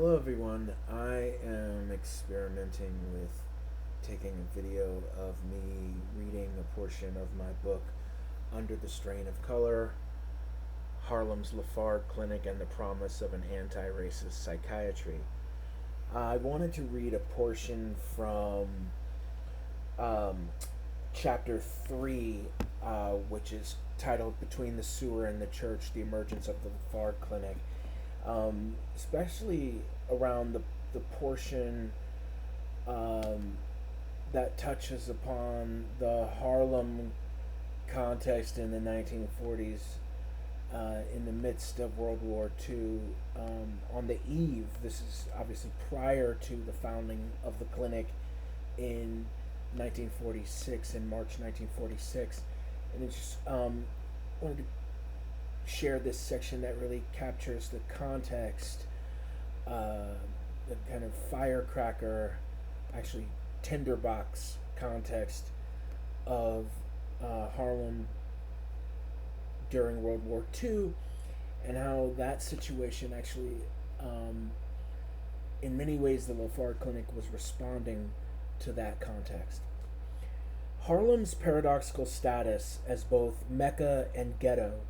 Hello everyone, I am experimenting with taking a video of me reading a portion of my book, Under the Strain of Color, Harlem's Lafargue Clinic and the Promise of an Antiracist Psychiatry. I wanted to read a portion from um, chapter 3, which is titled Between the Sewer and the Church, The Emergence of the Lafargue Clinic. Especially around the portion that touches upon the Harlem context in the 1940s, in the midst of World War II, on the eve. This is obviously prior to the founding of the clinic in 1946, in March 1946. And it's just wanted to share this section that really captures the context, the kind of firecracker, actually tinderbox context of Harlem during World War II, and how that situation actually, in many ways, the Lafargue Clinic was responding to that context. Harlem's paradoxical status as both Mecca and ghetto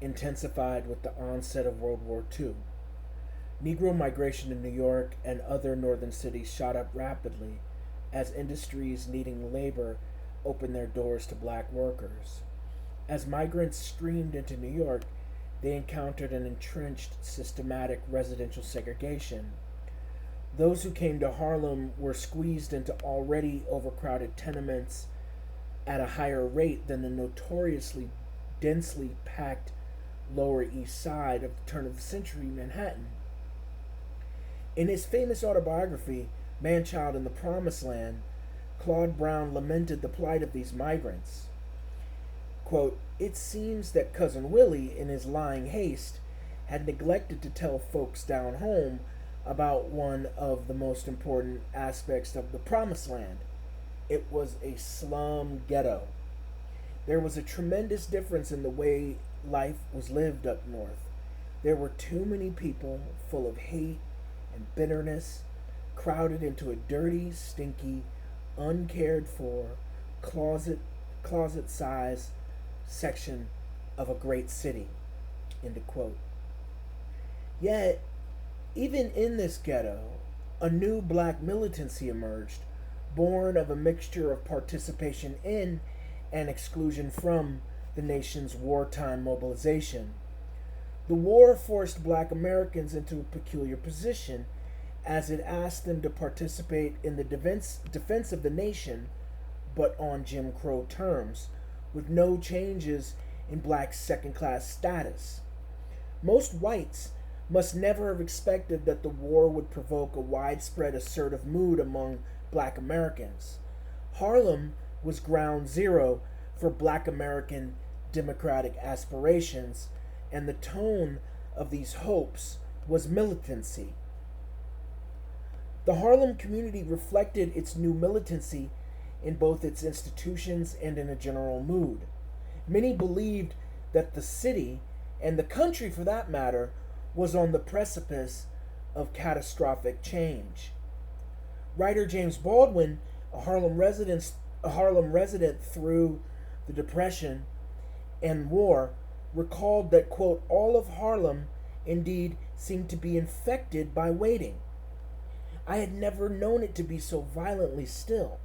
intensified with the onset of World War II. Negro migration to New York and other northern cities shot up rapidly as industries needing labor opened their doors to black workers. As migrants streamed into New York, they encountered an entrenched, systematic residential segregation. Those who came to Harlem were squeezed into already overcrowded tenements at a higher rate than the notoriously densely packed Lower East Side of the turn of the century Manhattan. In his famous autobiography, Man-Child in the Promised Land, Claude Brown lamented the plight of these migrants. Quote, "It seems that Cousin Willie, in his lying haste, had neglected to tell folks down home about one of the most important aspects of the Promised Land. It was a slum ghetto. There was a tremendous difference in the way life was lived up north. There were too many people full of hate and bitterness crowded into a dirty, stinky, uncared for, closet size section of a great city." End of quote. Yet, even in this ghetto, a new black militancy emerged, born of a mixture of participation in and exclusion from the nation's wartime mobilization. The war forced black Americans into a peculiar position, as it asked them to participate in the defense of the nation, but on Jim Crow terms, with no changes in black second-class status. Most whites must never have expected that the war would provoke a widespread assertive mood among black Americans. Harlem was ground zero for black American democratic aspirations, and the tone of these hopes was militancy. The Harlem community reflected its new militancy in both its institutions and in a general mood. Many believed that the city, and the country for that matter, was on the precipice of catastrophic change. Writer James Baldwin, a Harlem resident through the Depression and war, recalled that, quote, "All of Harlem indeed seemed to be infected by waiting. I had never known it to be so violently still.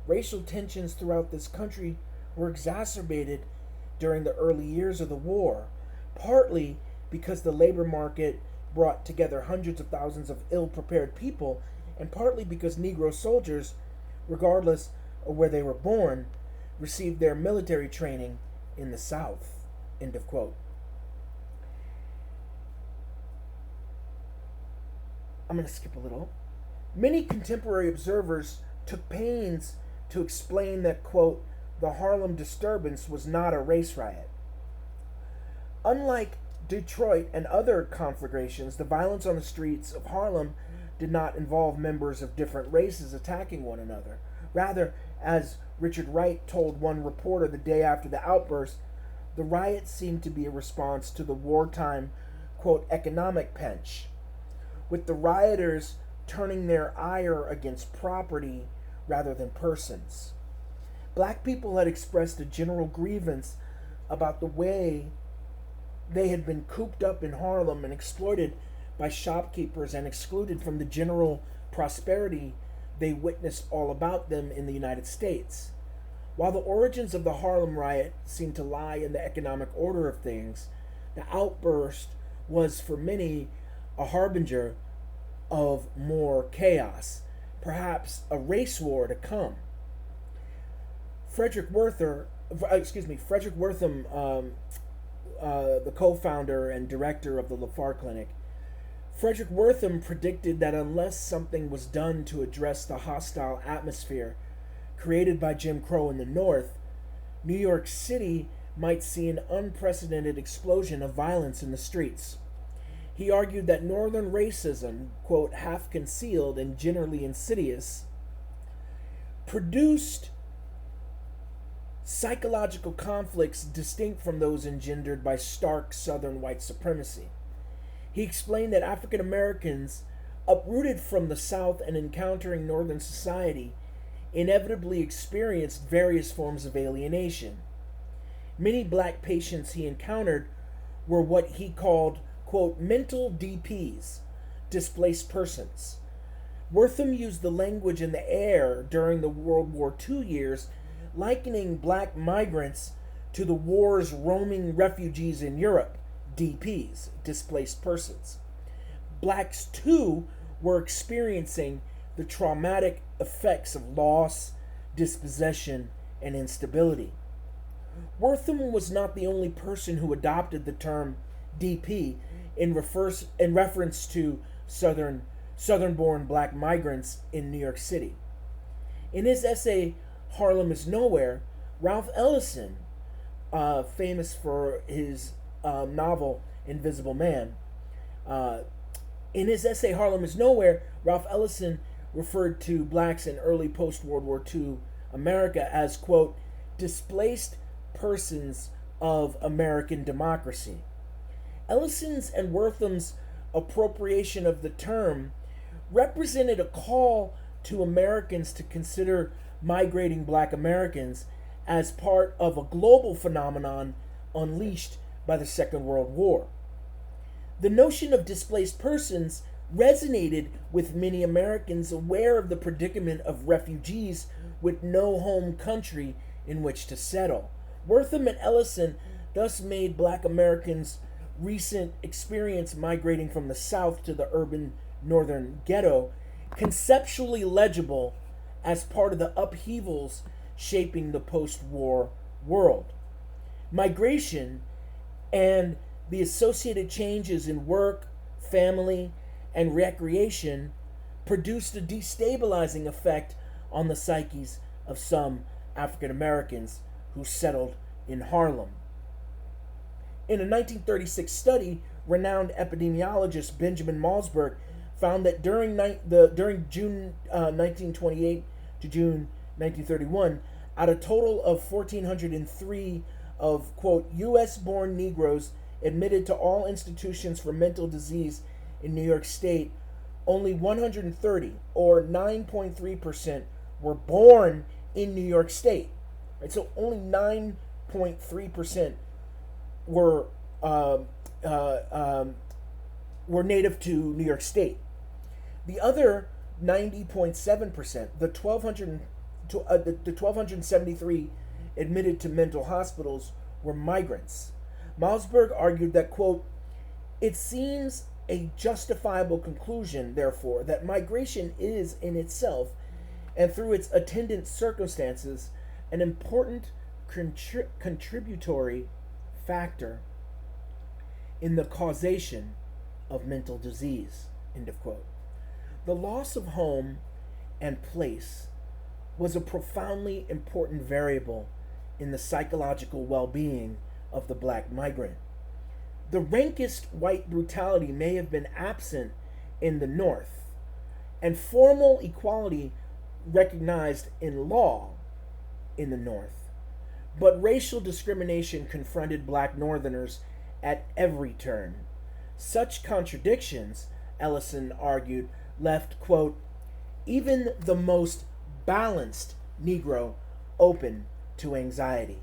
Racial tensions throughout this country were exacerbated during the early years of the war, partly because the labor market brought together hundreds of thousands of ill-prepared people, and partly because Negro soldiers, regardless of where they were born, received their military training in the South." End of quote. I'm going to skip a little. Many contemporary observers took pains to explain that, quote, "the Harlem disturbance was not a race riot. Unlike Detroit and other conflagrations, the violence on the streets of Harlem did not involve members of different races attacking one another. Rather, as Richard Wright told one reporter the day after the outburst, the riot seemed to be a response to the wartime, quote, economic pinch. with the rioters turning their ire against property rather than persons. Black people had expressed a general grievance about the way they had been cooped up in Harlem and exploited by shopkeepers and excluded from the general prosperity they witnessed all about them in the United States. While the origins of the Harlem riot seemed to lie in the economic order of things, the outburst was for many a harbinger of more chaos, perhaps a race war to come. Frederick Wortham, the co-founder and director of the Lafargue Clinic, Frederick Wortham predicted that unless something was done to address the hostile atmosphere created by Jim Crow in the North, New York City might see an unprecedented explosion of violence in the streets. He argued that Northern racism, quote, half concealed and generally insidious, produced psychological conflicts distinct from those engendered by stark Southern white supremacy. He explained that African Americans, uprooted from the South and encountering Northern society, inevitably experienced various forms of alienation. Many black patients he encountered were what he called, quote, mental DPs, displaced persons. Wortham used the language in the air during the World War II years, likening black migrants to the war's roaming refugees in Europe, DPs, displaced persons. Blacks, too, were experiencing the traumatic effects of loss, dispossession, and instability. Wortham was not the only person who adopted the term DP in reference to Southern-born black migrants in New York City. In his essay, Harlem is Nowhere, Ralph Ellison, famous for his novel Invisible Man, in his essay Harlem is Nowhere, Ralph Ellison referred to blacks in early post-World War II America as, quote, displaced persons of American democracy. Ellison's and Wortham's appropriation of the term represented a call to Americans to consider migrating black Americans as part of a global phenomenon unleashed by the Second World War. The notion of displaced persons resonated with many Americans aware of the predicament of refugees with no home country in which to settle. Wortham and Ellison thus made black Americans' recent experience migrating from the South to the urban northern ghetto conceptually legible as part of the upheavals shaping the post-war world. Migration and the associated changes in work, family, and recreation produced a destabilizing effect on the psyches of some African Americans who settled in Harlem. In a 1936 study, renowned epidemiologist Benjamin Malsberg found that during June 1928 to June 1931, out of a total of 1,403 of, quote, U.S.-born Negroes admitted to all institutions for mental disease in New York State, only 130, or 9.3%, were born in New York State. Right? So only 9.3% were native to New York State. The other 90.7%, the 1,273 admitted to mental hospitals, were migrants. Malsberg argued that, quote, it seems a justifiable conclusion, therefore, that migration is in itself and through its attendant circumstances an important contributory factor in the causation of mental disease, end of quote. The loss of home and place was a profoundly important variable in the psychological well-being of the black migrant. The rankest white brutality may have been absent in the North, and formal equality recognized in law in the North, but racial discrimination confronted black Northerners at every turn. Such contradictions, Ellison argued, left, quote, even the most balanced Negro open to anxiety.